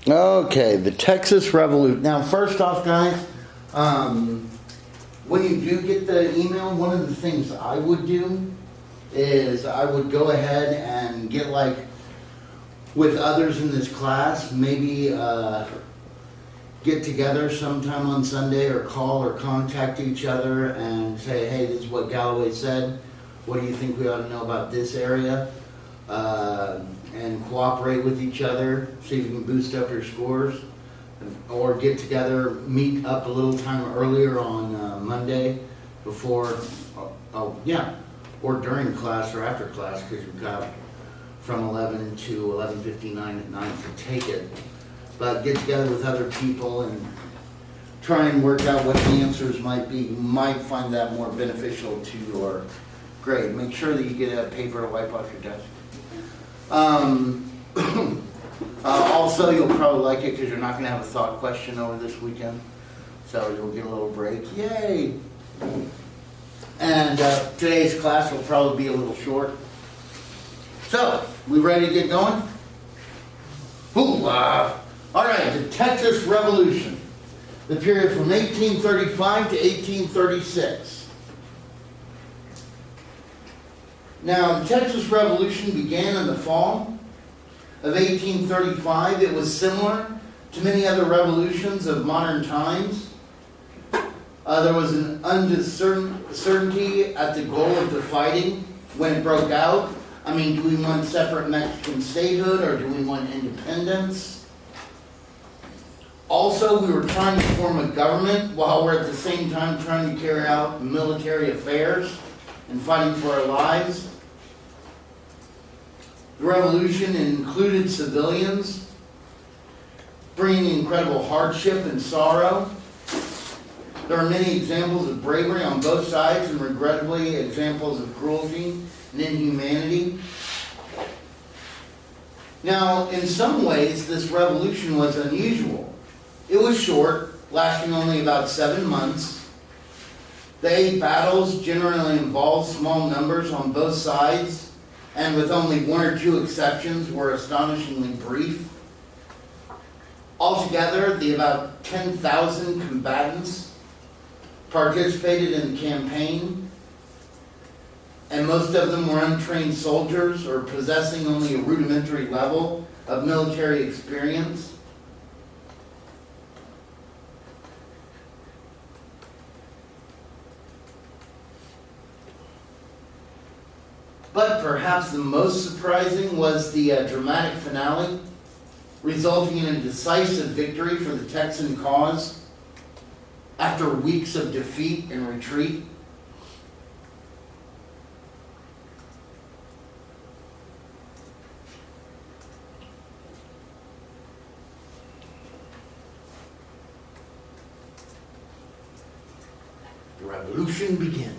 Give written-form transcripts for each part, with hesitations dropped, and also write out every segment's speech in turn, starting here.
Okay, the Texas Revolution. Now, first off, guys, when you do get the email, one of the things I would do is I would go ahead and get with others in this class, maybe get together sometime on Sunday or call or contact each other and say, hey, this is what Galloway said. What do you think we ought to know about this area? And cooperate with each other, see if you can boost up your scores, or get together, meet up a little time earlier on Monday before, or during class or after class, because you've got from 11 to 11:59 at night to take it. But get together with other people and try and work out what the answers might be. You might find that more beneficial to your grade. Make sure that you get a paper to wipe off your desk. Also, you'll probably like it because you're not going to have a thought question over this weekend. So you'll get a little break. Yay! And today's class will probably be a little short. So, we ready to get going? Hoorah! All right, the Texas Revolution, the period from 1835 to 1836. Now, the Texas Revolution began in the fall of 1835. It was similar to many other revolutions of modern times. There was an uncertainty at the goal of the fighting when it broke out. I mean, do we want separate Mexican statehood or do we want independence? Also, we were trying to form a government while we're at the same time trying to carry out military affairs and fighting for our lives. The revolution included civilians, bringing incredible hardship and sorrow. There are many examples of bravery on both sides and regrettably examples of cruelty and inhumanity. Now, in some ways, this revolution was unusual. It was short, lasting only about 7 months. The 8 battles generally involved small numbers on both sides, and with only 1 or 2 exceptions, were astonishingly brief. Altogether, the about 10,000 combatants participated in the campaign, and most of them were untrained soldiers or possessing only a rudimentary level of military experience. But perhaps the most surprising was the dramatic finale, resulting in a decisive victory for the Texan cause after weeks of defeat and retreat. The revolution begins.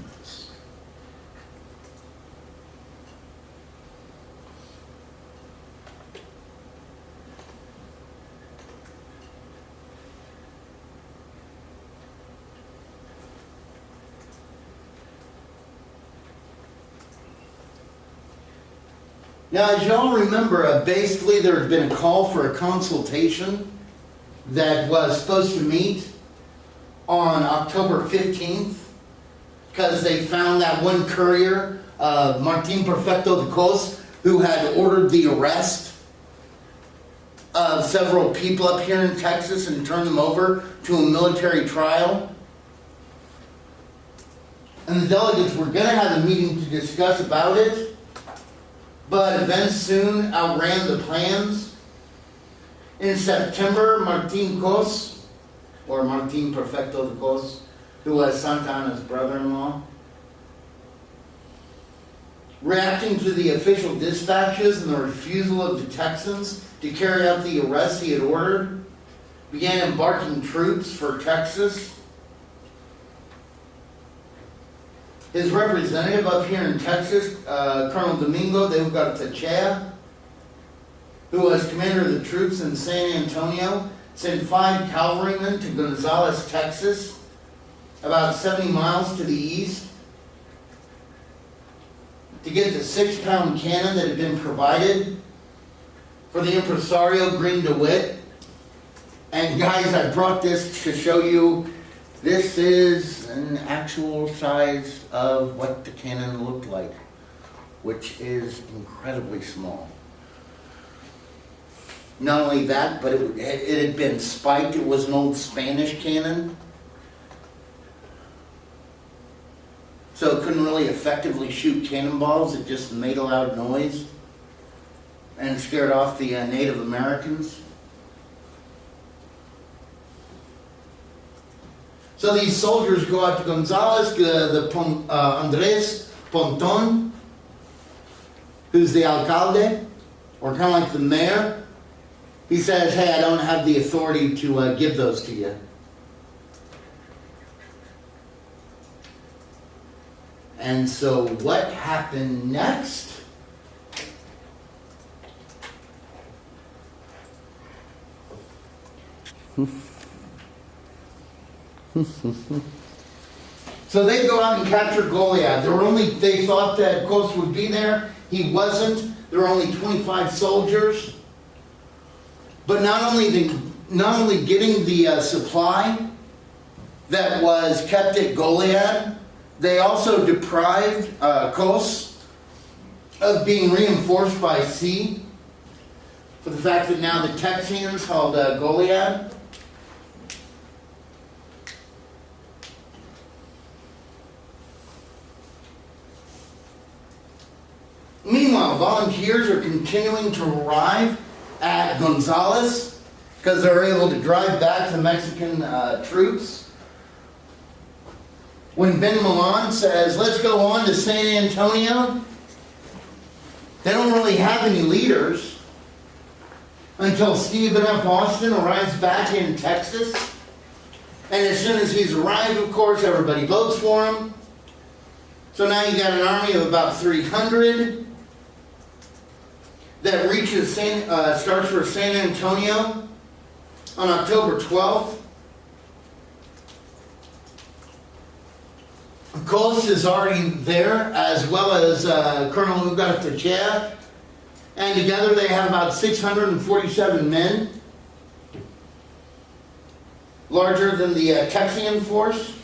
Now, as y'all remember, basically there had been a call for a consultation that was supposed to meet on October 15th because they found that one courier, Martin Perfecto de Cos, who had ordered the arrest of several people up here in Texas and turned them over to a military trial. And the delegates were going to have a meeting to discuss about it. But events soon outran the plans. In September, Martin Cos, or Martin Perfecto de Cos, who was Santa Anna's brother-in-law, reacting to the official dispatches and the refusal of the Texans to carry out the arrest he had ordered, began embarking troops for Texas. His representative up here in Texas, Colonel Domingo de Ugartechea, who was commander of the troops in San Antonio, sent 5 cavalrymen to Gonzales, Texas, about 70 miles to the east, to get the 6-pound cannon that had been provided for the impresario Green DeWitt. And guys, I brought this to show you, this is an actual size of what the cannon looked like, which is incredibly small. Not only that, but it had been spiked. It was an old Spanish cannon. So it couldn't really effectively shoot cannonballs. It just made a loud noise and scared off the Native Americans. So these soldiers go out to Gonzales, Andres Ponton, who's the alcalde, or kind of like the mayor. He says, hey, I don't have the authority to give those to you. And so what happened next? So they go out and capture Goliad. They thought that Cos would be there. He wasn't. There were only 25 soldiers. But not only getting the supply that was kept at Goliad, they also deprived Kos of being reinforced by sea for the fact that now the Texians held Goliad. Meanwhile, volunteers are continuing to arrive at Gonzales because they're able to drive back the Mexican troops. When Ben Milan says, let's go on to San Antonio, they don't really have any leaders until Stephen F. Austin arrives back in Texas. And as soon as he's arrived, of course, everybody votes for him. So now you got an army of about 300 that reaches starts for San Antonio on October 12th. Cos is already there, as well as Colonel Ugarte Chea, and together they have about 647 men, larger than the Texian force.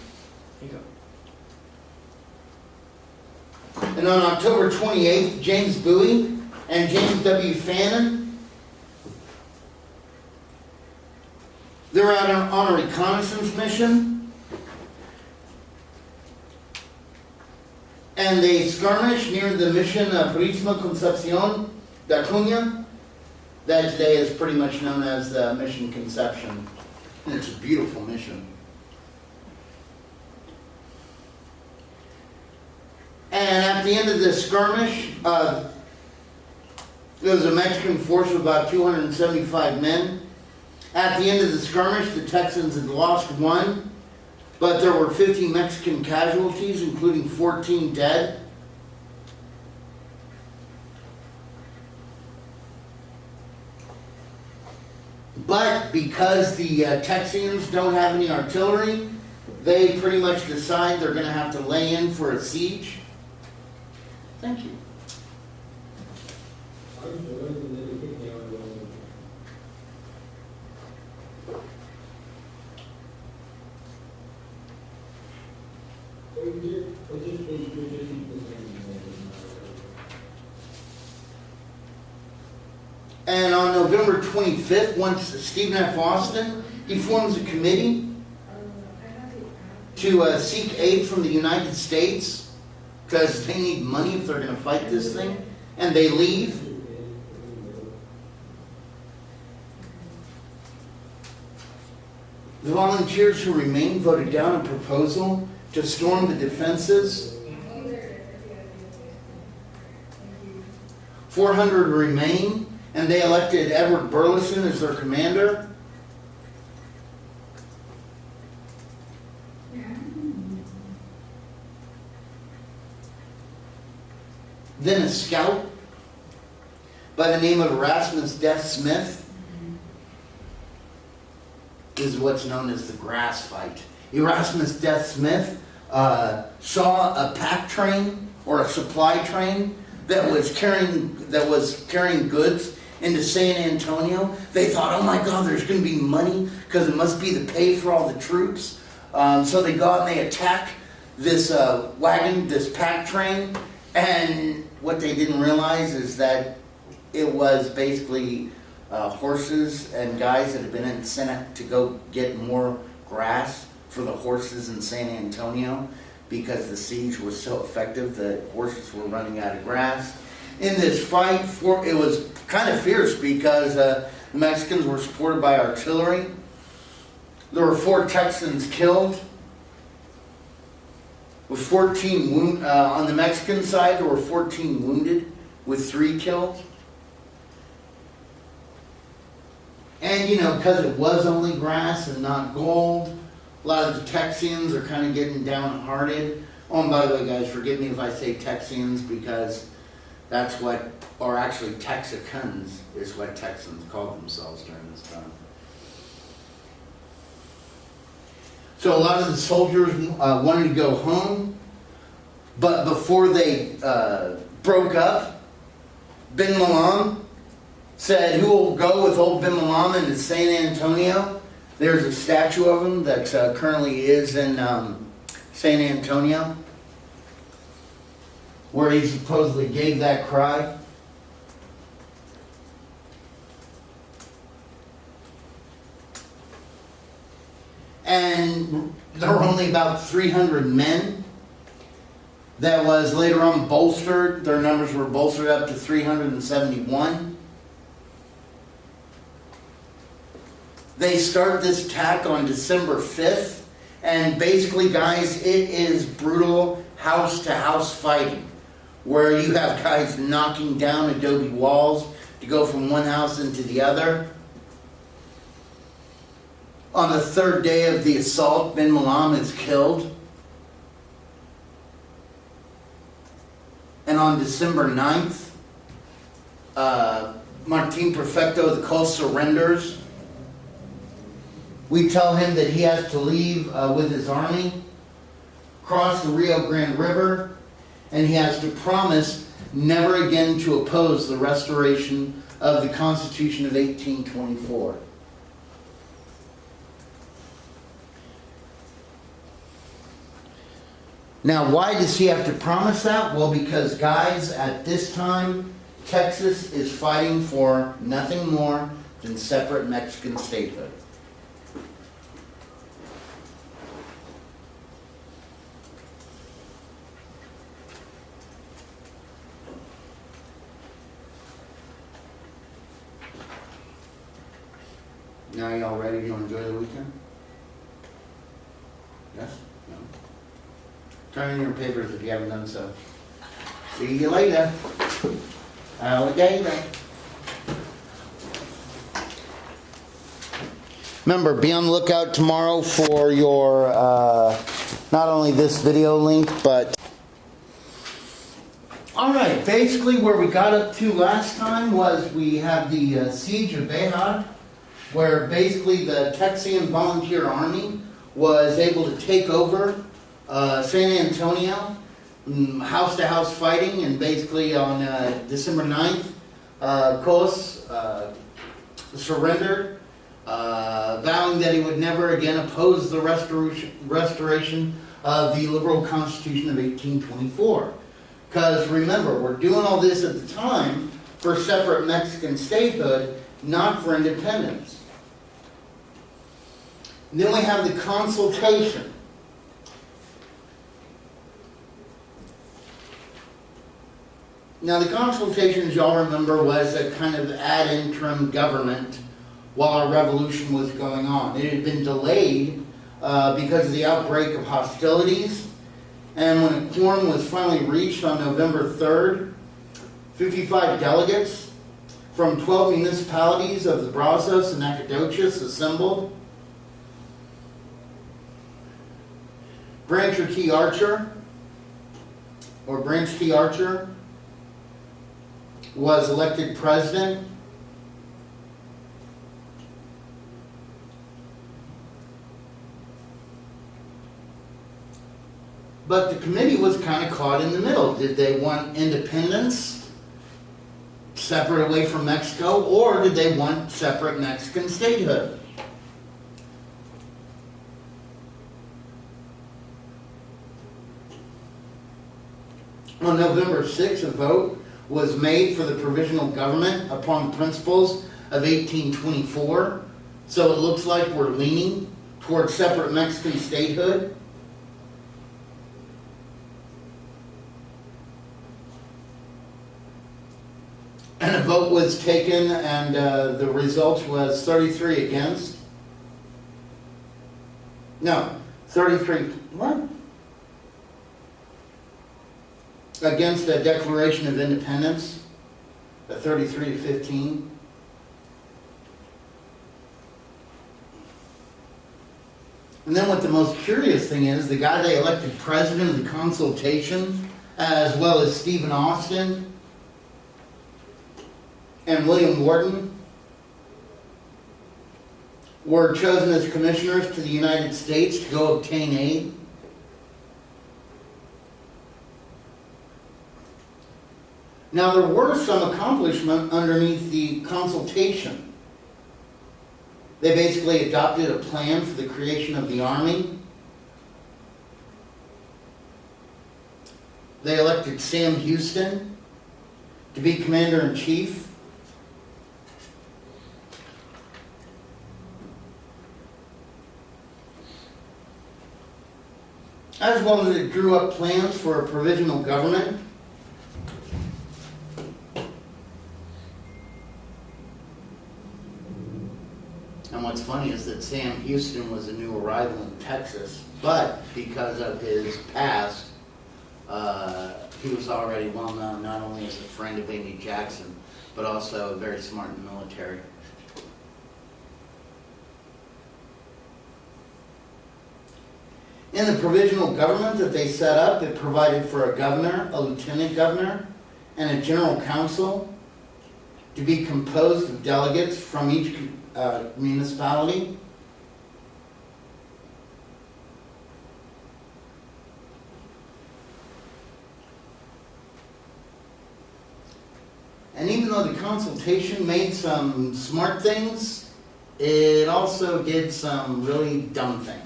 And on October 28th, James Bowie and James W. Fannin, they're out on a reconnaissance mission. And they skirmish near the mission Purísima Concepción de Acuña, that today is pretty much known as the Mission Conception. And it's a beautiful mission. And at the end of this skirmish, there was a Mexican force of about 275 men. At the end of the skirmish, the Texans had lost one, but there were 50 Mexican casualties, including 14 dead. But because the Texians don't have any artillery, they pretty much decide they're going to have to lay in for a siege. Thank you. And on November 25th, once Stephen F. Austin, he forms a committee to seek aid from the United States because they need money if they're going to fight this thing, and they leave. The volunteers who remained voted down a proposal to storm the defenses. 400 remain, and they elected Edward Burleson as their commander. Then a scout by the name of Erasmus Death Smith. This is what's known as the grass fight. Erasmus Death Smith saw a pack train or a supply train that was carrying goods into San Antonio. They thought, oh my God, there's going to be money because it must be the pay for all the troops. So they go out and they attack this wagon, this pack train. And what they didn't realize is that it was basically horses and guys that had been sent to go get more grass for the horses in San Antonio because the siege was so effective that horses were running out of grass. In this fight, it was kind of fierce because the Mexicans were supported by artillery. There were 4 Texans killed, with 14 wounded. On the Mexican side, there were 14 wounded, with 3 killed. And because it was only grass and not gold, a lot of the Texians are kind of getting downhearted. Oh, and by the way, guys, forgive me if I say Texians because that's what, or actually Texicans is what Texans called themselves during this time. So a lot of the soldiers wanted to go home, but before they broke up, Ben Milam said, who will go with old Ben Milam into San Antonio? There's a statue of him that currently is in San Antonio, where he supposedly gave that cry. And there were only about 300 men. That was later on bolstered. Their numbers were bolstered up to 371. They start this attack on December 5th. And basically, guys, it is brutal house-to-house fighting, where you have guys knocking down adobe walls to go from one house into the other. On the 3rd day of the assault, Ben Milam is killed. And on December 9th, Martin Perfecto the Col surrenders. We tell him that he has to leave with his army, cross the Rio Grande River, and he has to promise never again to oppose the restoration of the Constitution of 1824. Now, why does he have to promise that? Well, because, guys, at this time, Texas is fighting for nothing more than separate Mexican statehood. Now y'all ready to enjoy the weekend? Yes? No? Turn in your papers if you haven't done so. See you later. Alligator. Remember, be on the lookout tomorrow for your, not only this video link, but... Alright, basically where we got up to last time was we had the siege of Bejar, where basically the Texian Volunteer Army was able to take over San Antonio, house-to-house fighting, and basically on December 9th, Cos surrendered, vowing that he would never again oppose the restoration of the liberal Constitution of 1824. Because remember, we're doing all this at the time for separate Mexican statehood, not for independence. And then we have the consultation. Now the consultation, as y'all remember, was a kind of ad interim government while our revolution was going on. It had been delayed because of the outbreak of hostilities. And when a quorum was finally reached on November 3rd, 55 delegates from 12 municipalities of the Brazos and Nacogdoches assembled. Branch T. Archer was elected president. But the committee was kind of caught in the middle. Did they want independence separate away from Mexico, or did they want separate Mexican statehood? On November 6th, a vote was made for the provisional government upon principles of 1824. So it looks like we're leaning towards separate Mexican statehood. And a vote was taken, and the result was 33 against. No, 33, what? Against the Declaration of Independence, 33 to 15. And then what the most curious thing is, the guy they elected president of the consultation, as well as Stephen Austin and William Wharton, were chosen as commissioners to the United States to go obtain aid. Now there were some accomplishment underneath the consultation. They basically adopted a plan for the creation of the Army. They elected Sam Houston to be Commander-in-Chief. As well as it drew up plans for a provisional government. And what's funny is that Sam Houston was a new arrival in Texas, but because of his past, he was already well known not only as a friend of Amy Jackson, but also very smart in the military. In the provisional government that they set up, it provided for a governor, a lieutenant governor, and a general council to be composed of delegates from each municipality. And even though the consultation made some smart things, it also did some really dumb things.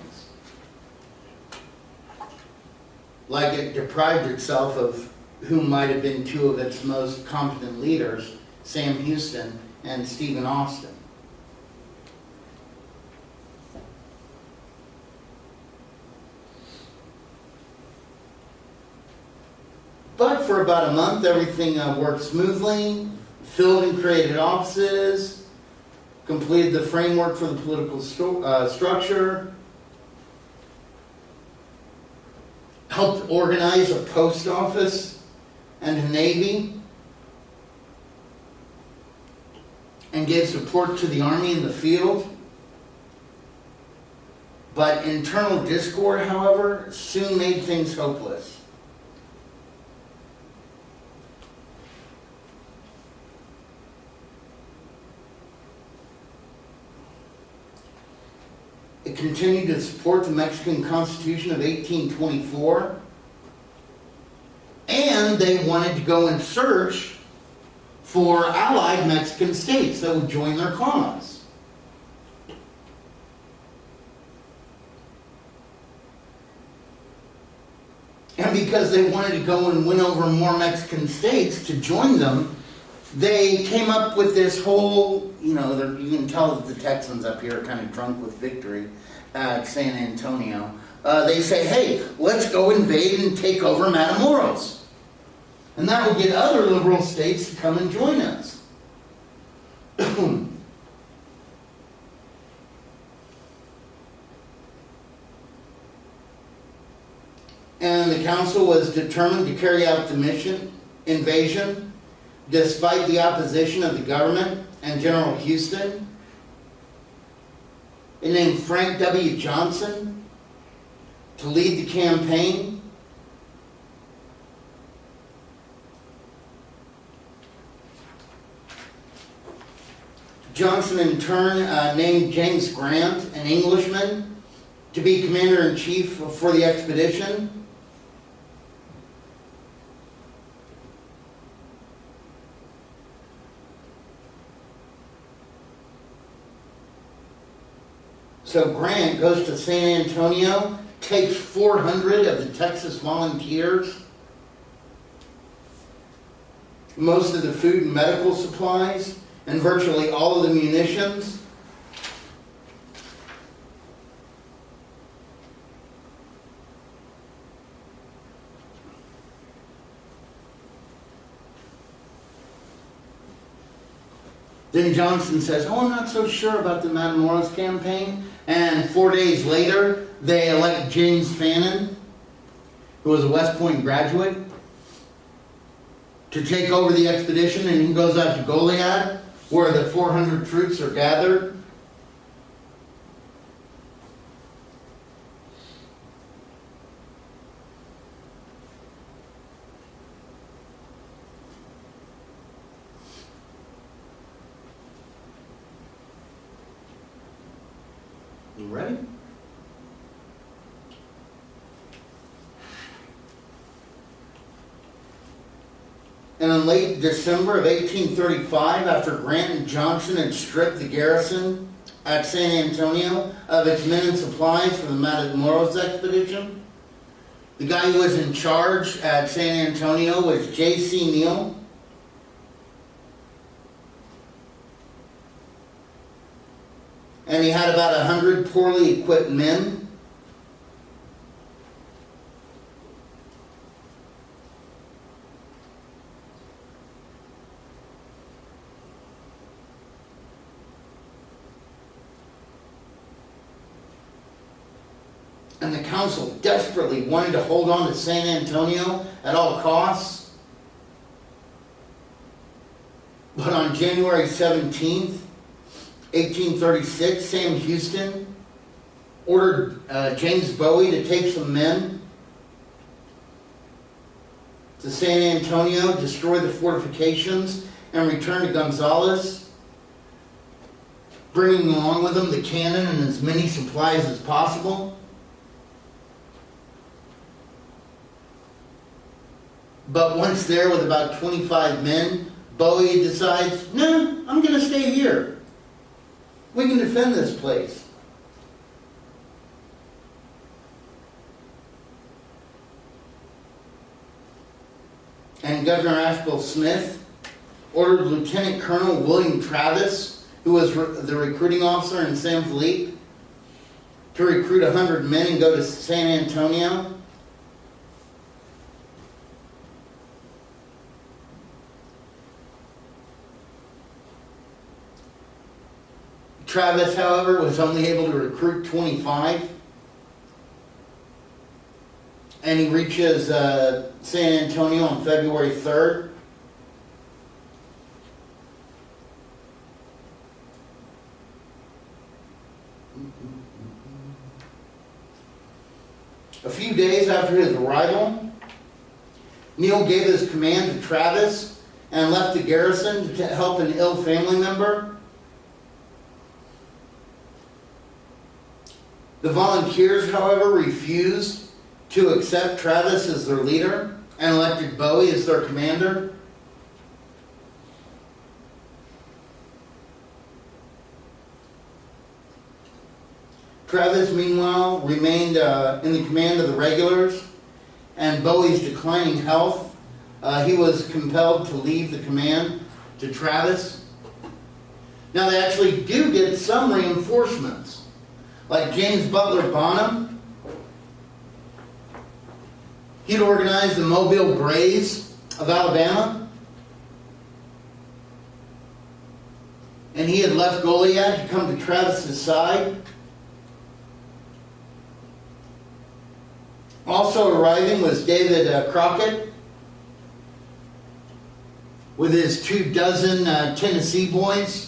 Like it deprived itself of who might have been two of its most competent leaders, Sam Houston and Stephen Austin. But for about a month, everything worked smoothly, filled and created offices, completed the framework for the political structure, helped organize a post office and a navy, and gave support to the army in the field. But internal discord, however, soon made things hopeless. It continued to support the Mexican Constitution of 1824, and they wanted to go and search for allied Mexican states that would join their cause. And because they wanted to go and win over more Mexican states to join them, they came up with this whole, you can tell that the Texans up here are kind of drunk with victory at San Antonio. They say, hey, let's go invade and take over Matamoros. And that will get other liberal states to come and join us. And the council was determined to carry out the invasion, despite the opposition of the government and General Houston. It named Frank W. Johnson to lead the campaign. Johnson in turn named James Grant, an Englishman, to be commander-in-chief for the expedition. So Grant goes to San Antonio, takes 400 of the Texas Volunteers, most of the food and medical supplies, and virtually all of the munitions. Then Johnson says, oh, I'm not so sure about the Matamoros campaign. And 4 days later, they elect James Fannin, who was a West Point graduate, to take over the expedition. And he goes out to Goliad, where the 400 troops are gathered. You ready? And in late December of 1835, after Grant and Johnson had stripped the garrison at San Antonio of its men and supplies for the Matamoros expedition, the guy who was in charge at San Antonio was J.C. Neal. And he had about 100 poorly equipped men. And the council desperately wanted to hold on to San Antonio at all costs. But on January 17th, 1836, Sam Houston ordered James Bowie to take some men to San Antonio, destroy the fortifications, and return to Gonzales, bringing along with him the cannon and as many supplies as possible. But once there with about 25 men, Bowie decides, no, I'm going to stay here. We can defend this place. And Governor Asheville Smith ordered Lieutenant Colonel William Travis, who was the recruiting officer in San Felipe, to recruit 100 men and go to San Antonio. Travis, however, was only able to recruit 25. And he reaches San Antonio on February 3rd. A few days after his arrival, Neal gave his command to Travis and left the garrison to help an ill family member. The volunteers, however, refused to accept Travis as their leader and elected Bowie as their commander. Travis, meanwhile, remained in the command of the regulars, and Bowie's declining health, he was compelled to leave the command to Travis. Now they actually do get some reinforcements. Like James Butler Bonham, he'd organized the Mobile Grays of Alabama. And he had left Goliad to come to Travis's side. Also arriving was David Crockett with his 24 Tennessee boys.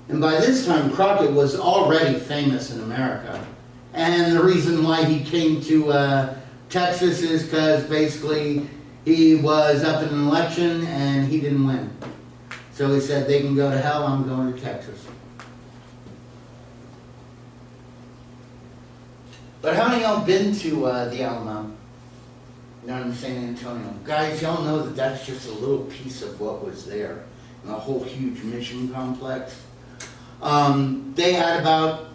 And by this time, Crockett was already famous in America. And the reason why he came to Texas is because basically he was up in an election and he didn't win. So he said, they can go to hell, I'm going to Texas. But how many of y'all been to the Alamo? down in San Antonio. Guys, y'all know that that's just a little piece of what was there in a whole huge mission complex. They had about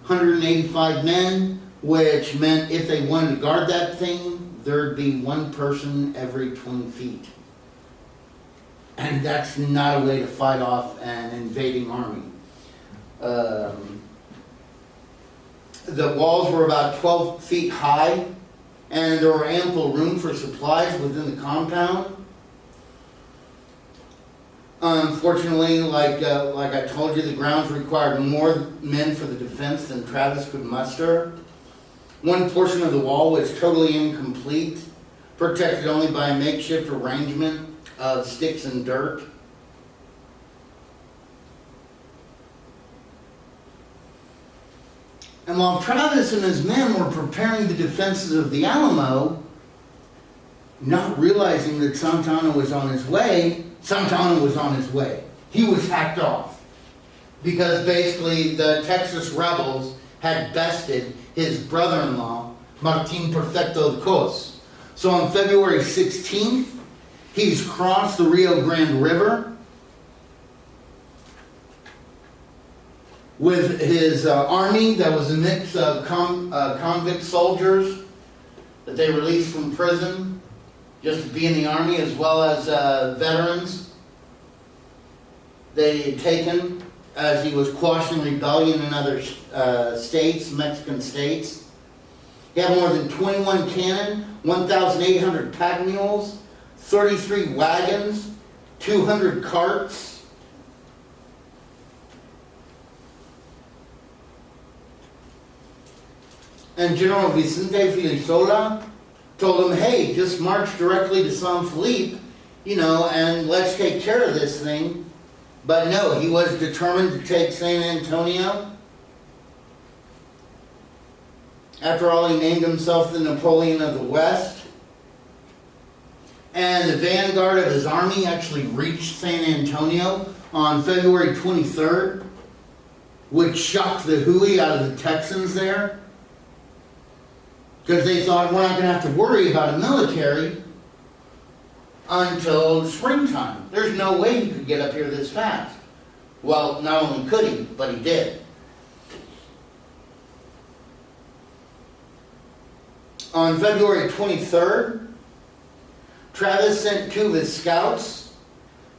185 men, which meant if they wanted to guard that thing, there'd be one person every 20 feet. And that's not a way to fight off an invading army. The walls were about 12 feet high, and there were ample room for supplies within the compound. Unfortunately, like I told you, the grounds required more men for the defense than Travis could muster. One portion of the wall was totally incomplete, protected only by a makeshift arrangement of sticks and dirt. And while Travis and his men were preparing the defenses of the Alamo, not realizing that Santana was on his way, Santana was on his way. He was hacked off. Because basically the Texas rebels had bested his brother-in-law, Martin Perfecto de Cos. So on February 16th, he's crossed the Rio Grande River with his army that was a mix of convict soldiers that they released from prison just to be in the army, as well as veterans they had taken as he was quashing rebellion in other states, Mexican states. He had more than 21 cannon, 1,800 pack mules, 33 wagons, 200 carts. And General Vicente Filisola told him, hey, just march directly to San Felipe, and let's take care of this thing. But no, he was determined to take San Antonio. After all, he named himself the Napoleon of the West. And the vanguard of his army actually reached San Antonio on February 23rd, which shocked the hooey out of the Texans there. Because they thought, we're not going to have to worry about a military until springtime. There's no way he could get up here this fast. Well, not only could he, but he did. On February 23rd, Travis sent 2 of his scouts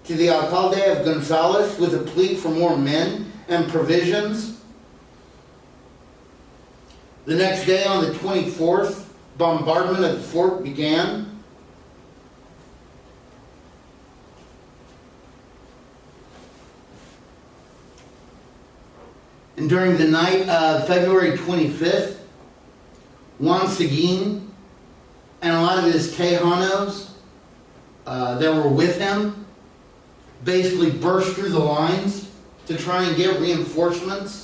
to the alcalde of Gonzales with a plea for more men and provisions. The next day, on the 24th, bombardment of the fort began. And during the night of February 25th, Juan Seguin and a lot of his Tejanos that were with him basically burst through the lines to try and get reinforcements.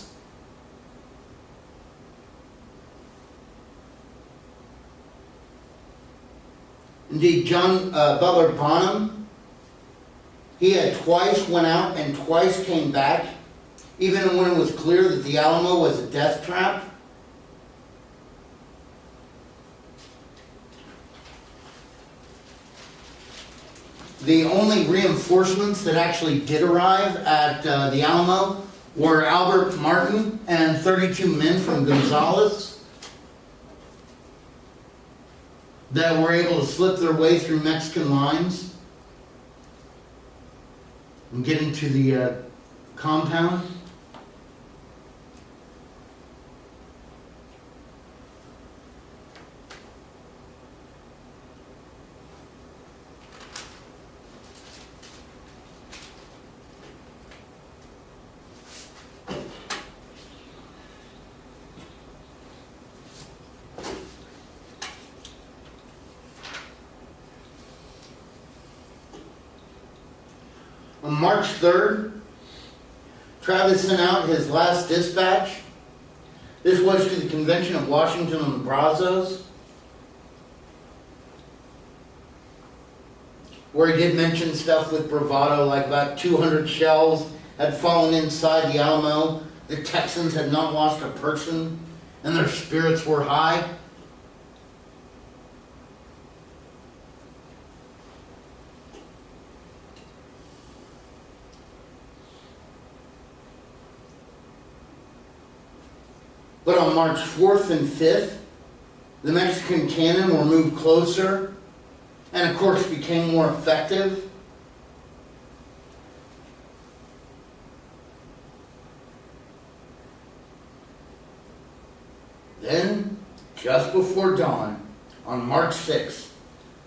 Indeed, John Butler Bonham, he had twice went out and twice came back, even when it was clear that the Alamo was a death trap. The only reinforcements that actually did arrive at the Alamo were Albert Martin and 32 men from Gonzales that were able to slip their way through Mexican lines and get into the compound. On March 3rd, Travis sent out his last dispatch. This was to the convention of Washington and the Brazos, where he did mention stuff with bravado, like about 200 shells had fallen inside the Alamo. The Texans had not lost a person, and their spirits were high. But on March 4th and 5th, the Mexican cannon were moved closer and of course became more effective. Then, just before dawn, on March 6th,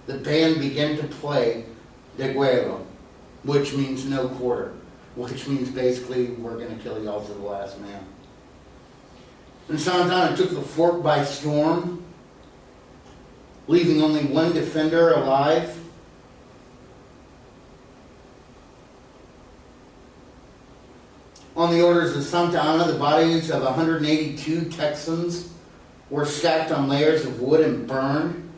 the band began to play De Guerra, which means no quarter, which means basically we're going to kill y'all to the last man. And Santa Anna took the fort by storm, leaving only one defender alive. On the orders of Santa Anna, the bodies of 182 Texans were stacked on layers of wood and burned.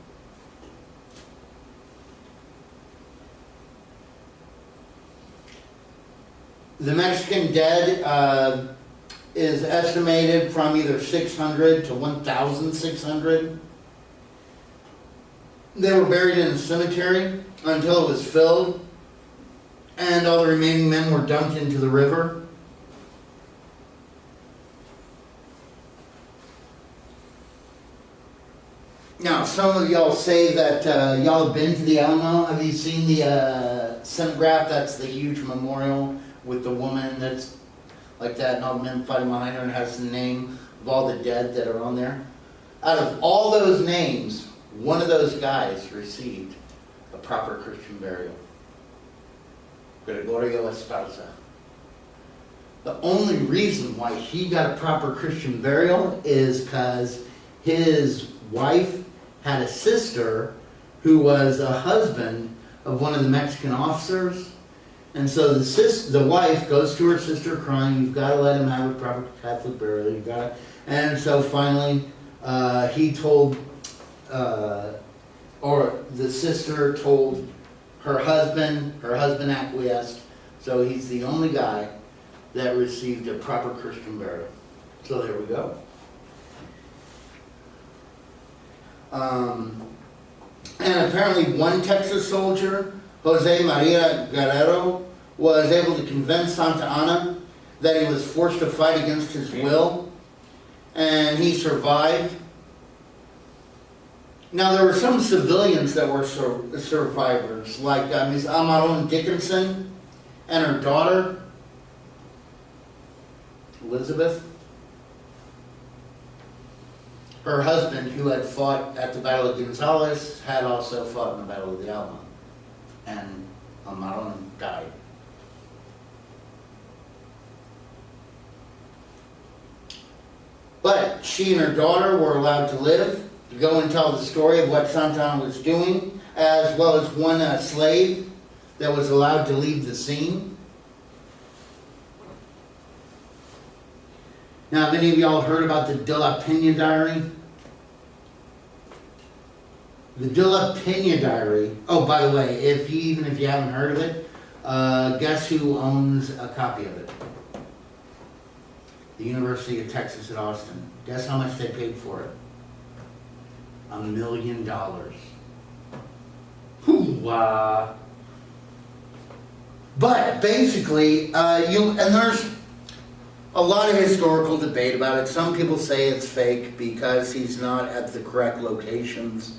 The Mexican dead is estimated from either 600 to 1,600. They were buried in a cemetery until it was filled, and all the remaining men were dumped into the river. Now, some of y'all say that y'all have been to the Alamo. Have you seen the Cenotaph? That's the huge memorial with the woman that's like that, and all the men fighting behind her, and has the name of all the dead that are on there. Out of all those names, one of those guys received a proper Christian burial. Gregorio Esparza. The only reason why he got a proper Christian burial is because his wife had a sister who was a husband of one of the Mexican officers. And so the wife goes to her sister crying, "You've got to let him have a proper Catholic burial. You've got to." And so finally, he told, or the sister told her husband acquiesced. So he's the only guy that received a proper Christian burial. So there we go. And apparently one Texas soldier, Jose Maria Guerrero, was able to convince Santa Anna that he was forced to fight against his will, and he survived. Now there were some civilians that were survivors, like Miss Amaron Dickinson and her daughter, Elizabeth. Her husband, who had fought at the Battle of Gonzales, had also fought in the Battle of the Alamo, and Amaron died. But she and her daughter were allowed to live, to go and tell the story of what Santa Anna was doing, as well as one slave that was allowed to leave the scene. Now, have any of y'all heard about the De La Pena Diary? The De La Pena Diary. Oh, by the way, even if you haven't heard of it, guess who owns a copy of it? The University of Texas at Austin. Guess how much they paid for it? $1 million. Hoo-wah. But basically, and there's a lot of historical debate about it. Some people say it's fake because he's not at the correct locations.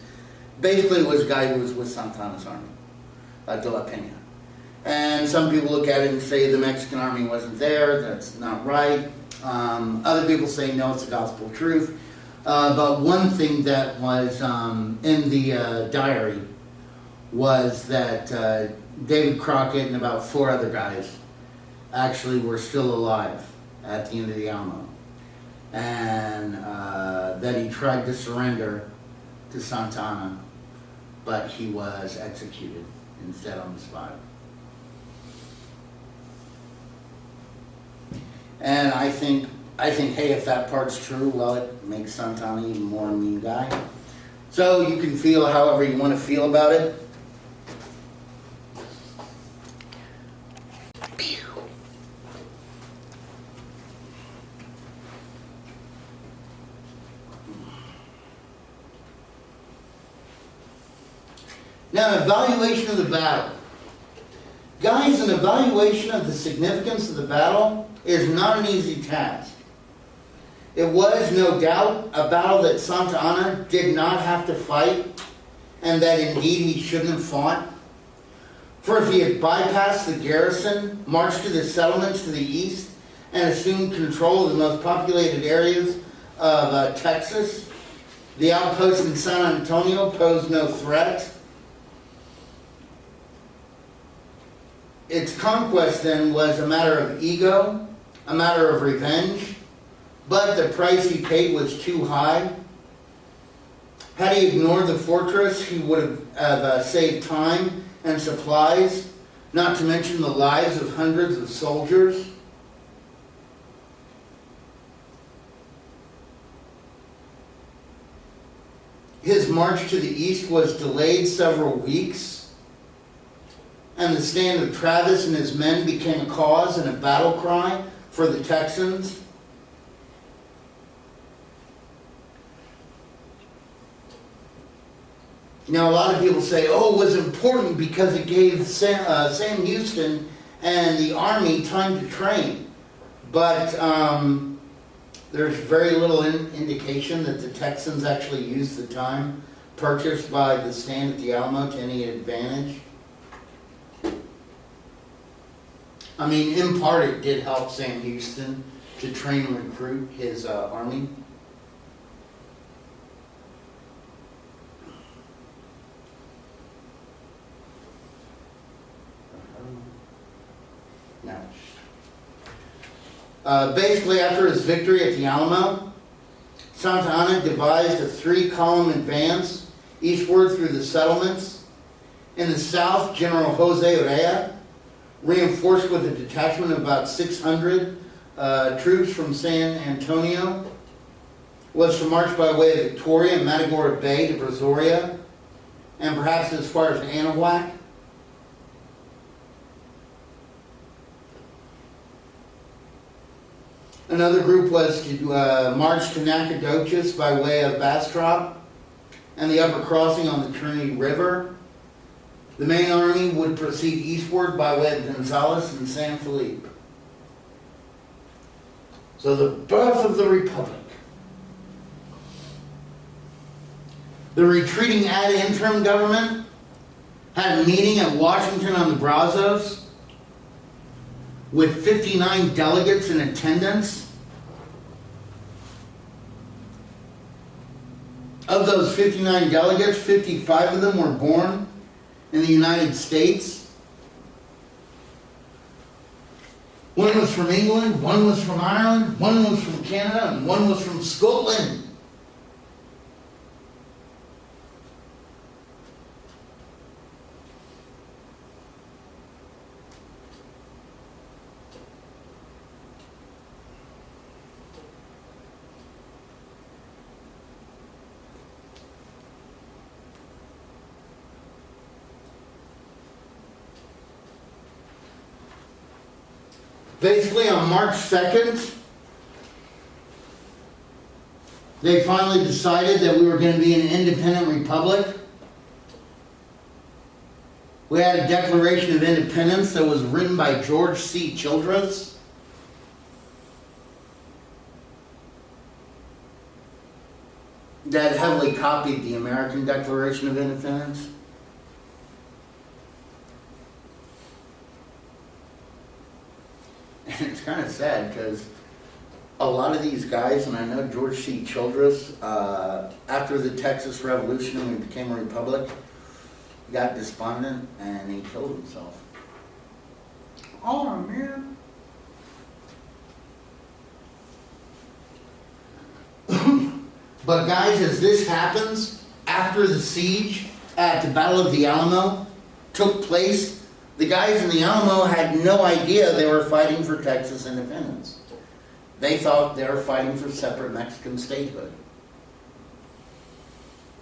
Basically, it was a guy who was with Santa Anna's army, De La Pena. And some people look at it and say the Mexican army wasn't there. That's not right. Other people say no, it's the gospel truth. But one thing that was in the diary was that David Crockett and about 4 other guys actually were still alive at the end of the Alamo. And that he tried to surrender to Santa Anna, but he was executed instead on the spot. And I think, hey, if that part's true, well, it makes Santa Anna even more a mean guy. So you can feel however you want to feel about it. Now, evaluation of the battle. Guys, an evaluation of the significance of the battle is not an easy task. It was no doubt a battle that Santa Anna did not have to fight, and that indeed he shouldn't have fought. For if he had bypassed the garrison, marched to the settlements to the east, and assumed control of the most populated areas of Texas, the outpost in San Antonio posed no threat. Its conquest then was a matter of ego, a matter of revenge, but the price he paid was too high. Had he ignored the fortress, he would have saved time and supplies, not to mention the lives of hundreds of soldiers. His march to the east was delayed several weeks, and the stand of Travis and his men became a cause and a battle cry for the Texans. Now, a lot of people say, oh, it was important because it gave Sam Houston and the Army time to train. But there's very little indication that the Texans actually used the time purchased by the stand at the Alamo to any advantage. I mean, in part, it did help Sam Houston to train and recruit his army. Basically, after his victory at the Alamo, Santa Anna devised a 3-column advance eastward through the settlements. In the south, General Jose Urrea, reinforced with a detachment of about 600 troops from San Antonio, was to march by way of Victoria and Matagorda Bay to Brazoria, and perhaps as far as Anahuac. Another group was to march to Nacogdoches by way of Bastrop and the upper crossing on the Trinity River. The main army would proceed eastward by way of Gonzales and San Felipe. So the birth of the Republic. The retreating ad interim government had a meeting at Washington on the Brazos with 59 delegates in attendance. Of those 59 delegates, 55 of them were born in the United States. One was from England, one was from Ireland, one was from Canada, and one was from Scotland. Basically, on March 2nd, they finally decided that we were going to be an independent republic. We had a Declaration of Independence that was written by George C. Childress. That heavily copied the American Declaration of Independence. And it's kind of sad because a lot of these guys, and I know George C. Childress, after the Texas Revolution and we became a republic, got despondent and he killed himself. Oh, man. But guys, as this happens, after the siege at the Battle of the Alamo took place, the guys in the Alamo had no idea they were fighting for Texas independence. They thought they were fighting for separate Mexican statehood.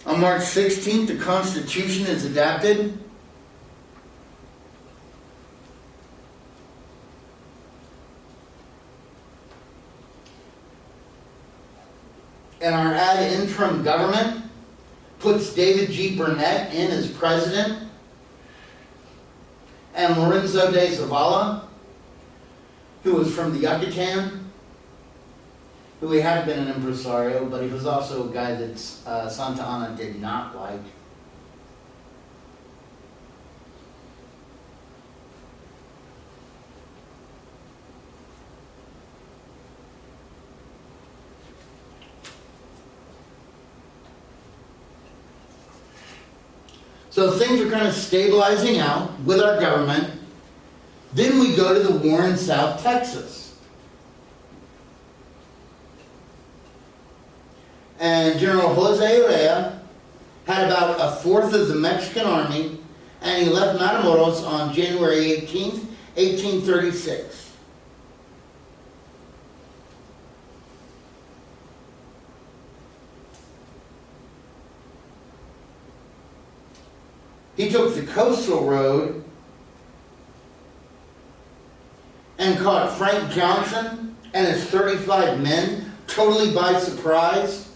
On March 16th, the Constitution is adopted. And our ad interim government puts David G. Burnett in as president, and Lorenzo de Zavala, who was from the Yucatan, who he had been an impresario, but he was also a guy that Santa Anna did not like. So things are kind of stabilizing out with our government. Then we go to the war in South Texas. And General Jose Urrea had about a fourth of the Mexican army, and he left Matamoros on January 18th, 1836. He took the coastal road and caught Frank Johnson and his 35 men totally by surprise.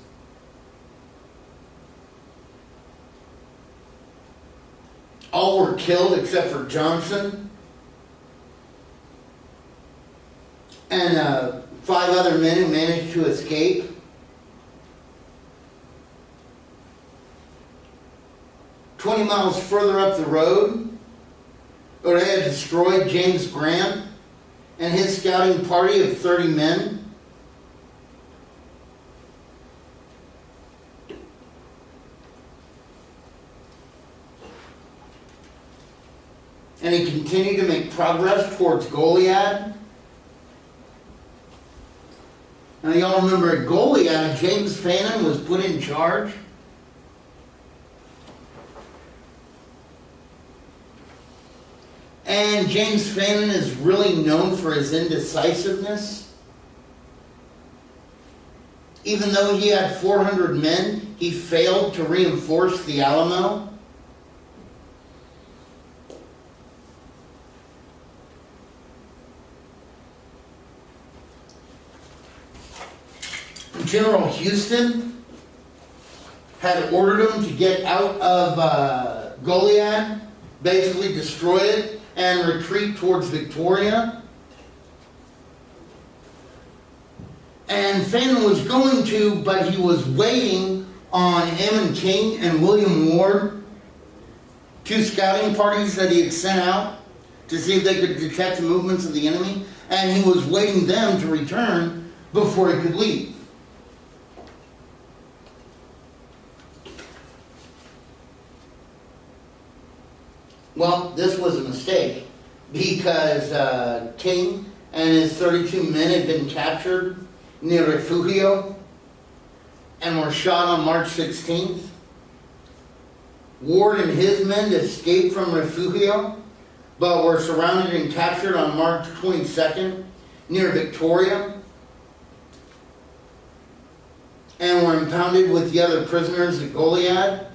All were killed except for Johnson and 5 other men who managed to escape. "20 miles further up the road, Urrea destroyed James Grant and his scouting party of 30 men. And he continued to make progress towards Goliad. Now y'all remember at Goliad, James Fannin was put in charge. And James Fannin is really known for his indecisiveness. Even though he had 400 men, he failed to reinforce the Alamo. General Houston had ordered him to get out of Goliad, basically destroy it, and retreat towards Victoria. And Fannin was going to, but he was waiting on Ammon King and William Ward, 2 scouting parties that he had sent out to see if they could detect the movements of the enemy, and he was waiting them to return before he could leave. Well, this was a mistake because King and his 32 men had been captured near Refugio and were shot on March 16th. Ward and his men escaped from Refugio, but were surrounded and captured on March 22nd near Victoria and were impounded with the other prisoners at Goliad.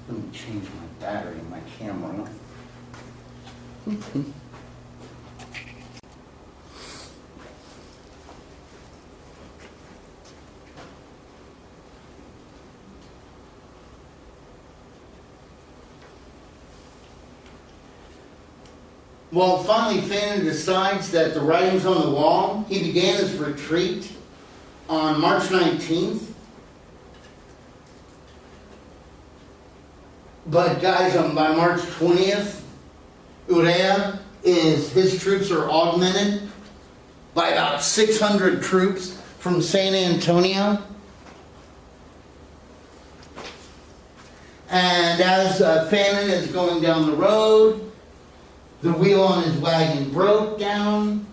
Let me change my battery in my camera. Well, finally Fannin decides that the writing's on the wall. He began his retreat on March 19th. But guys, by March 20th, his troops are augmented by about 600 troops from San Antonio. And as Fannin is going down the road, the wheel on his wagon broke down.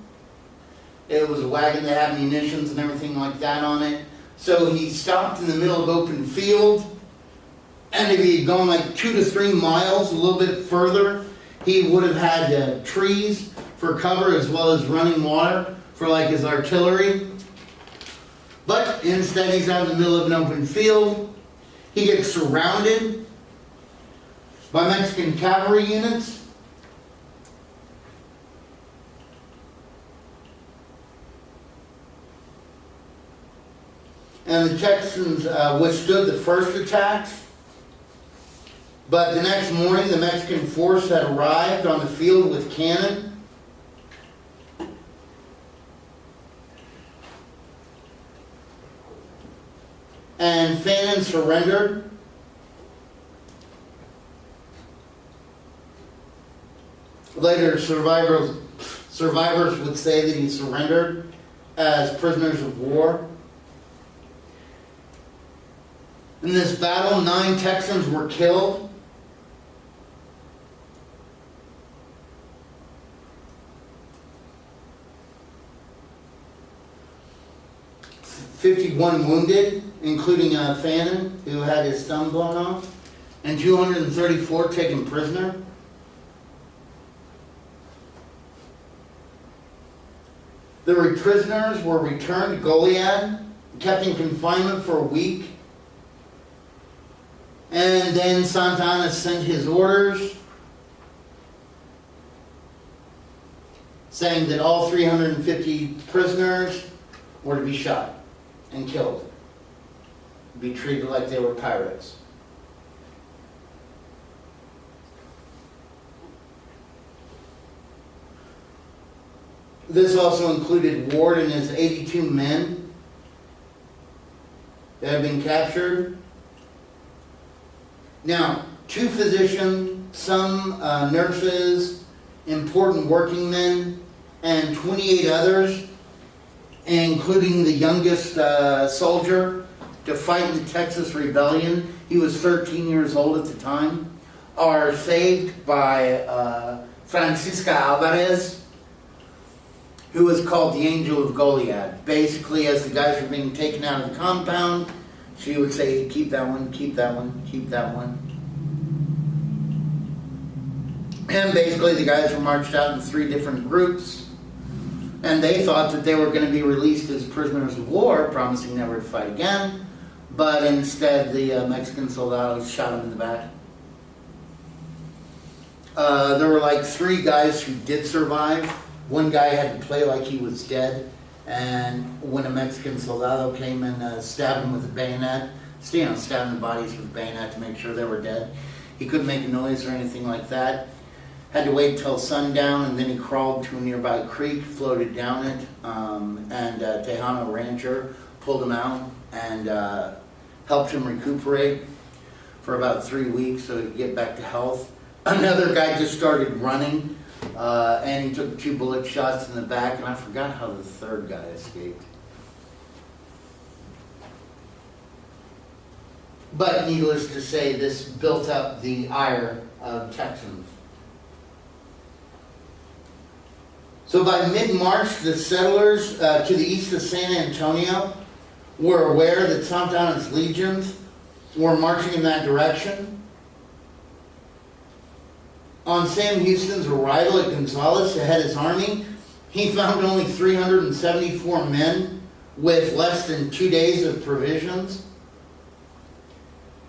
It was a wagon that had munitions and everything like that on it. So he stopped in the middle of open field. And if he had gone like 2 to 3 miles, a little bit further, he would have had trees for cover as well as running water for like his artillery. But instead he's out in the middle of an open field. He gets surrounded by Mexican cavalry units. And the Texans withstood the first attacks. But the next morning, the Mexican force had arrived on the field with cannon. And Fannin surrendered. Later, survivors would say that he surrendered as prisoners of war. In this battle, 9 Texans were killed. $51 wounded, including Fannin, who had his thumb blown off, and 234 taken prisoner. The prisoners were returned to Goliad, kept in confinement for a week, and then Santa Anna sent his orders saying that all 350 prisoners were to be shot and killed, be treated like they were pirates. This also included Ward and his 82 men that had been captured. Now, 2 physicians, some nurses, important working men, and 28 others, including the youngest soldier to fight in the Texas Rebellion. He was 13 years old at the time, are saved by Francisca Alvarez, who was called the Angel of Goliad. Basically, as the guys were being taken out of the compound, she would say, keep that one, keep that one, keep that one. And basically the guys were marched out in 3 different groups, and they thought that they were going to be released as prisoners of war, promising never to fight again, but instead the Mexican soldados shot them in the back. There were like 3 guys who did survive. One guy had to play like he was dead, and when a Mexican soldado came and stabbed him with a bayonet, stabbing the bodies with a bayonet to make sure they were dead, he couldn't make a noise or anything like that. Had to wait till sundown, and then he crawled to a nearby creek, floated down it, and Tejano rancher pulled him out and helped him recuperate for about 3 weeks so he could get back to health. Another guy just started running, and he took 2 bullet shots in the back, and I forgot how the 3rd guy escaped. But needless to say, this built up the ire of Texans. So by mid-March, the settlers to the east of San Antonio were aware that Santa Anna's legions were marching in that direction. On Sam Houston's arrival at Gonzales to head his army, he found only 374 men with less than 2 days of provisions.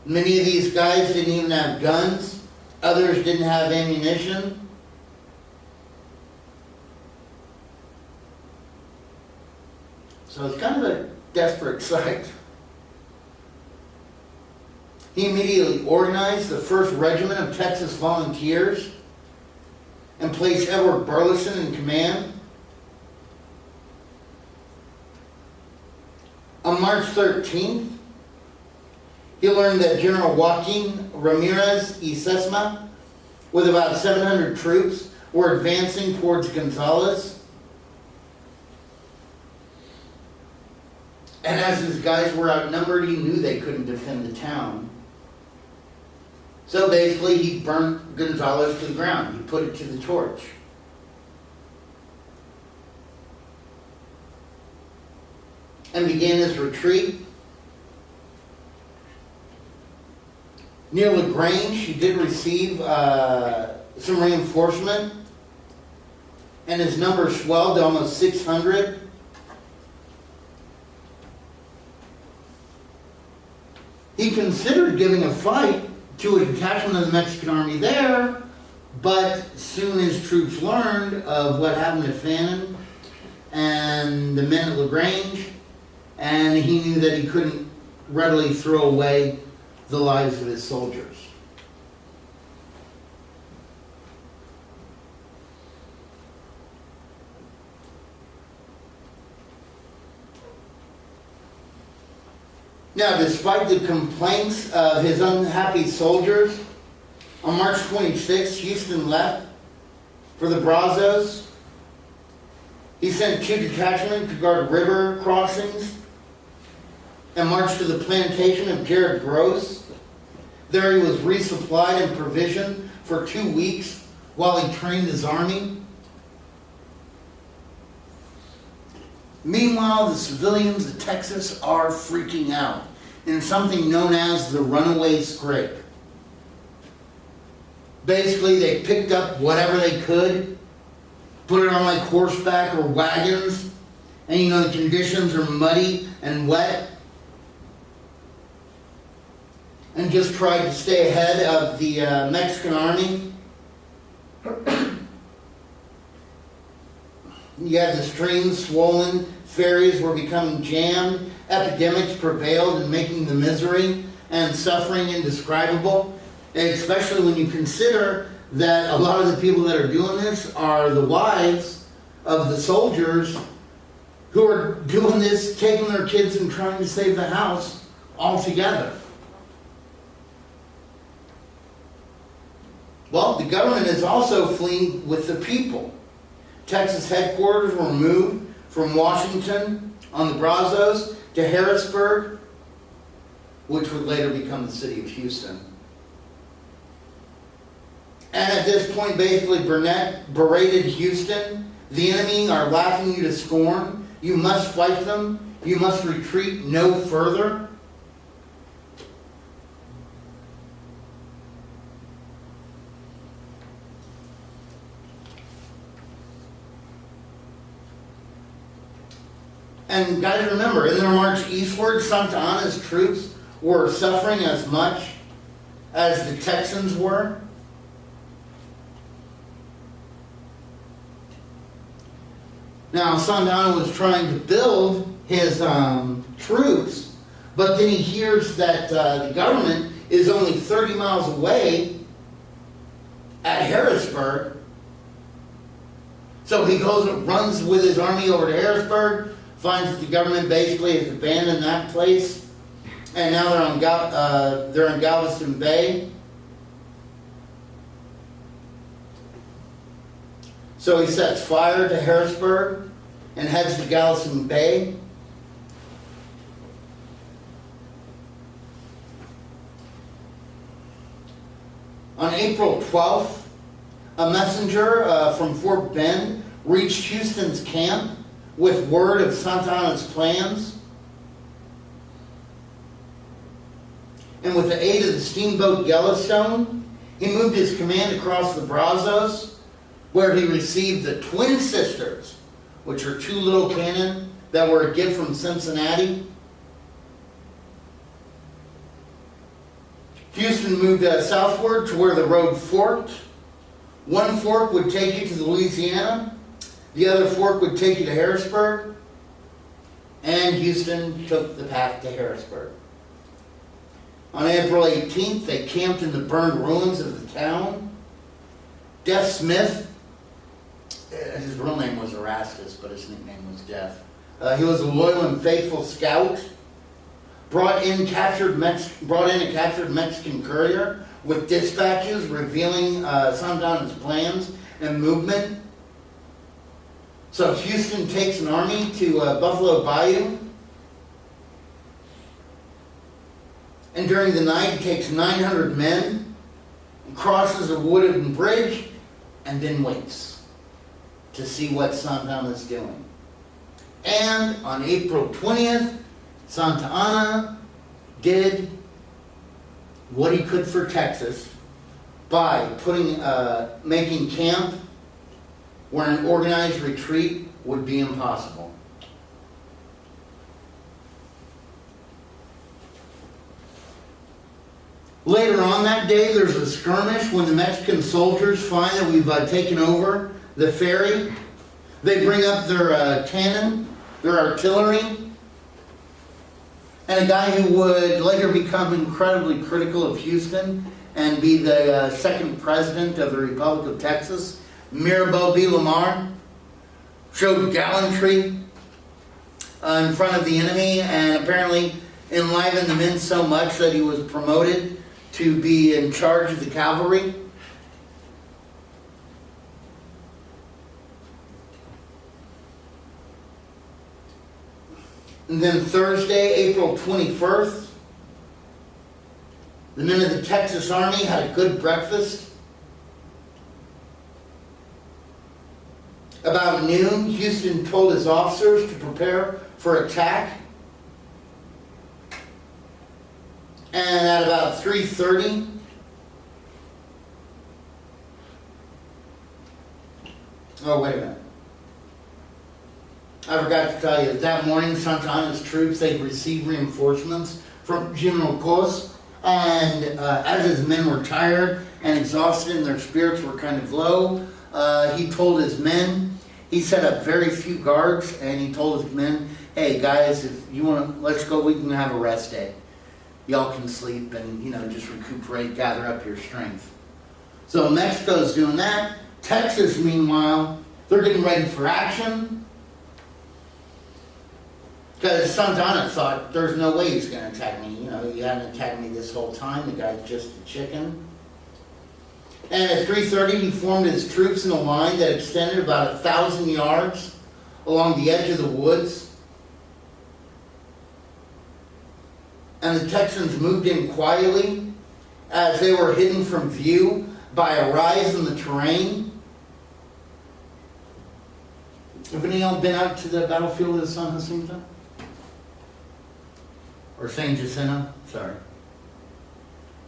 Many of these guys didn't even have guns. Others didn't have ammunition. So it's kind of a desperate sight. He immediately organized the 1st Regiment of Texas Volunteers and placed Edward Burleson in command. On March 13th, he learned that General Joaquin Ramirez y Sesma, with about 700 troops, were advancing towards Gonzales. And as his guys were outnumbered, he knew they couldn't defend the town. So basically, he burnt Gonzales to the ground. He put it to the torch. And began his retreat. Near LaGrange, he did receive some reinforcement, and his number swelled to almost 600. He considered giving a fight to a detachment of the Mexican army there, but soon his troops learned of what happened to Fannin and the men at LaGrange, and he knew that he couldn't readily throw away the lives of his soldiers. Now, despite the complaints of his unhappy soldiers, on March 26th, Houston left for the Brazos. He sent 2 detachments to guard river crossings and marched to the plantation of Jared Gross. There he was resupplied and provisioned for 2 weeks while he trained his army. Meanwhile, the civilians of Texas are freaking out in something known as the runaway scrape. Basically, they picked up whatever they could, put it on like horseback or wagons, and you know the conditions are muddy and wet, and just tried to stay ahead of the Mexican army. You had the streams swollen, ferries were becoming jammed, epidemics prevailed in making the misery and suffering indescribable, especially when you consider that a lot of the people that are doing this are the wives of the soldiers who are doing this, taking their kids and trying to save the house altogether. Well, the government is also fleeing with the people. Texas headquarters were moved from Washington on the Brazos to Harrisburg, which would later become the city of Houston. And at this point, basically, Burnett berated Houston. The enemy are laughing you to scorn. You must fight them. You must retreat no further. And guys, remember, in their march eastward, Santa Anna's troops were suffering as much as the Texans were. Now, Santa Anna was trying to build his troops, but then he hears that the government is only 30 miles away at Harrisburg. So he goes and runs with his army over to Harrisburg, finds that the government basically has abandoned that place, and now they're in Galveston Bay. So he sets fire to Harrisburg and heads to Galveston Bay. On April 12th, a messenger from Fort Bend reached Houston's camp with word of Santa Anna's plans. And with the aid of the steamboat Yellowstone, he moved his command across the Brazos, where he received the Twin Sisters, which are 2 little cannon that were a gift from Cincinnati. Houston moved southward to where the road forked. One fork would take you to Louisiana. The other fork would take you to Harrisburg. And Houston took the path to Harrisburg. On April 18th, they camped in the burned ruins of the town. Deaf Smith, his real name was Erastus, but his nickname was Deaf. He was a loyal and faithful scout. Brought in a captured Mexican courier with dispatches revealing Santa Anna's plans and movement. So Houston takes an army to Buffalo Bayou. And during the night, he takes 900 men and crosses a wooden bridge and then waits to see what Santa Anna's doing. And on April 20th, Santa Anna did what he could for Texas by making camp where an organized retreat would be impossible. Later on that day, there's a skirmish when the Mexican soldiers find that we've taken over the ferry. They bring up their cannon, their artillery, and a guy who would later become incredibly critical of Houston and be the second president of the Republic of Texas, Mirabeau B. Lamar, showed gallantry in front of the enemy, and apparently enlivened the men so much that he was promoted to be in charge of the cavalry. And then Thursday, April 21st, the men of the Texas Army had a good breakfast. About noon, Houston told his officers to prepare for attack. And at about 3:30, oh, wait a minute. I forgot to tell you, that morning, Santa Anna's troops, they received reinforcements from General Cos. And as his men were tired and exhausted and their spirits were kind of low, he told his men, he set up very few guards, and he told his men, hey guys, if you want to, let's go, we can have a rest day. Y'all can sleep and, just recuperate, gather up your strength. So Mexico's doing that. Texas, meanwhile, they're getting ready for action. Because Santa Anna thought, there's no way he's going to attack me. He hadn't attacked me this whole time. The guy's just a chicken. And at 3:30, he formed his troops in a line that extended about 1,000 yards along the edge of the woods. And the Texans moved in quietly as they were hidden from view by a rise in the terrain. Have any of y'all been out to the battlefield of San Jacinto? Or San Jacinto? Sorry.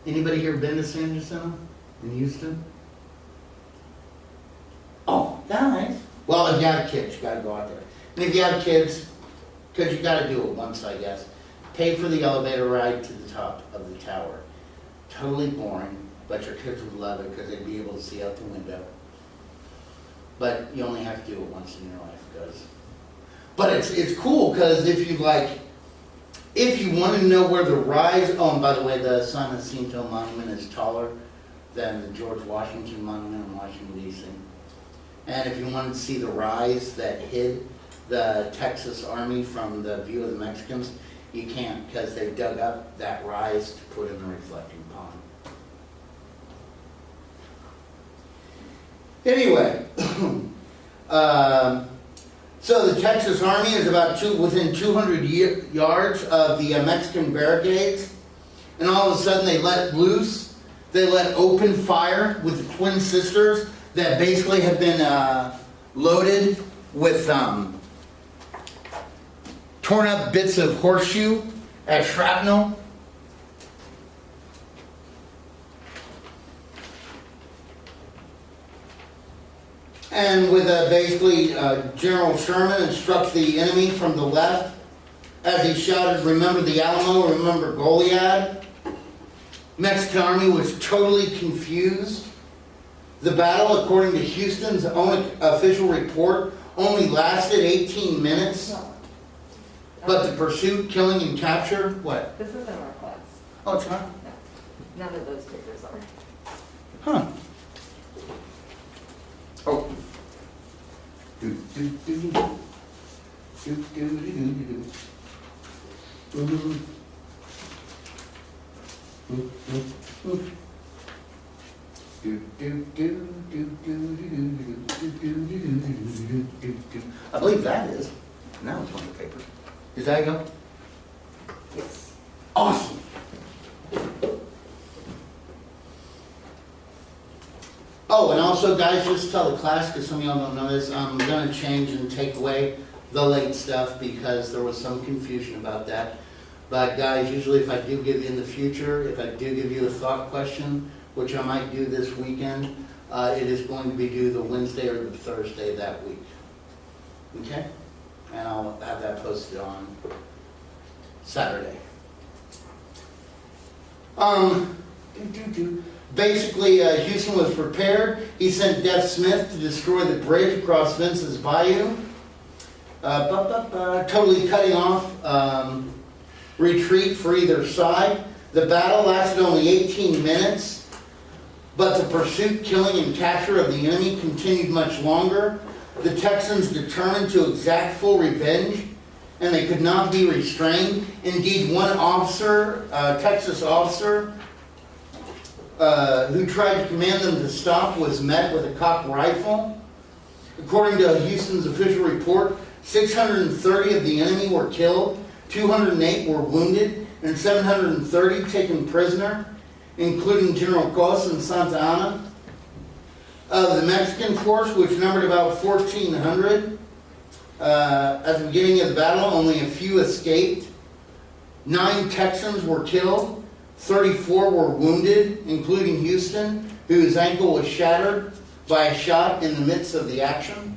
Anybody here been to San Jacinto in Houston? Oh, nice. Well, if you have kids, you got to go out there. And if you have kids, because you got to do it once, I guess. Pay for the elevator ride to the top of the tower. Totally boring, but your kids would love it because they'd be able to see out the window. But you only have to do it once in your life, guys. But it's cool because if you want to know where the rise, oh, and by the way, the San Jacinto Monument is taller than the George Washington Monument in Washington, D.C. And if you wanted to see the rise that hid the Texas Army from the view of the Mexicans, you can't because they dug up that rise to put in the reflecting pond. Anyway, so the Texas Army is about within 200 yards of the Mexican barricades, and all of a sudden they let loose. They let open fire with the twin sisters that basically had been loaded with torn up bits of horseshoe as shrapnel. And with basically General Sherman instructs the enemy from the left as he shouted, remember the Alamo, remember Goliad. Mexican army was totally confused. The battle, according to Houston's own official report, only lasted 18 minutes. But the pursuit, killing, and capture, what? This isn't our class. Oh, it's not? No. None of those papers are. Huh. Oh. I believe that is. Now it's one of the papers. Is that go? Yes. Awesome. Oh, and also, guys, just tell the class, because some of y'all don't know this, I'm going to change and take away the late stuff because there was some confusion about that. But guys, usually if I do give you in the future, if I do give you a thought question, which I might do this weekend, it is going to be due the Wednesday or the Thursday that week. Okay? And I'll have that posted on Saturday. Basically, Houston was prepared. He sent Deaf Smith to destroy the bridge across Vince's Bayou, totally cutting off retreat for either side. The battle lasted only 18 minutes, but the pursuit, killing, and capture of the enemy continued much longer. The Texans, determined to exact full revenge, and they could not be restrained. Indeed, one officer, Texas officer, who tried to command them to stop was met with a cocked rifle. According to Houston's official report, 630 of the enemy were killed, 208 were wounded, and 730 taken prisoner, including General Cos and Santa Ana. Of the Mexican force, which numbered about 1,400, at the beginning of the battle, only a few escaped. 9 Texans were killed, 34 were wounded, including Houston, whose ankle was shattered by a shot in the midst of the action.